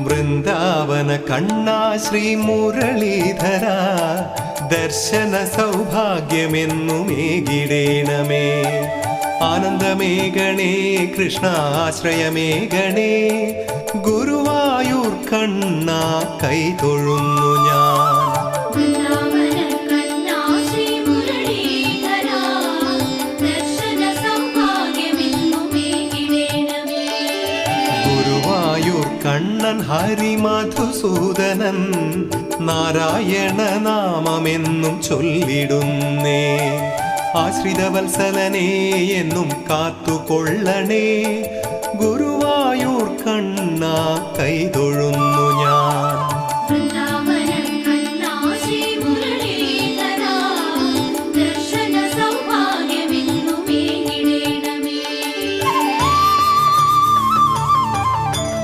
വൃന്ദാവന കണ്ണാ ശ്രീ മുരളീധര ദർശന സൗഭാഗ്യമെന്നുമേകിടേണമേ. ആനന്ദമേഘണേ കൃഷ്ണ ആശ്രയമേഘണേ ഗുരുവായൂർ കണ്ണ കൈതൊഴുന്നു ഞാൻ. ഗുരുവായൂർ കണ്ണൻ ഹരിമധുസൂദനൻ നാരായണ നാമമെന്നും ചൊല്ലിടുന്നേ. ആശ്രിതവത്സലനേ എന്നും കാത്തുകൊള്ളണേ ഗുരുവായൂർ കണ്ണ കൈതൊഴുന്നു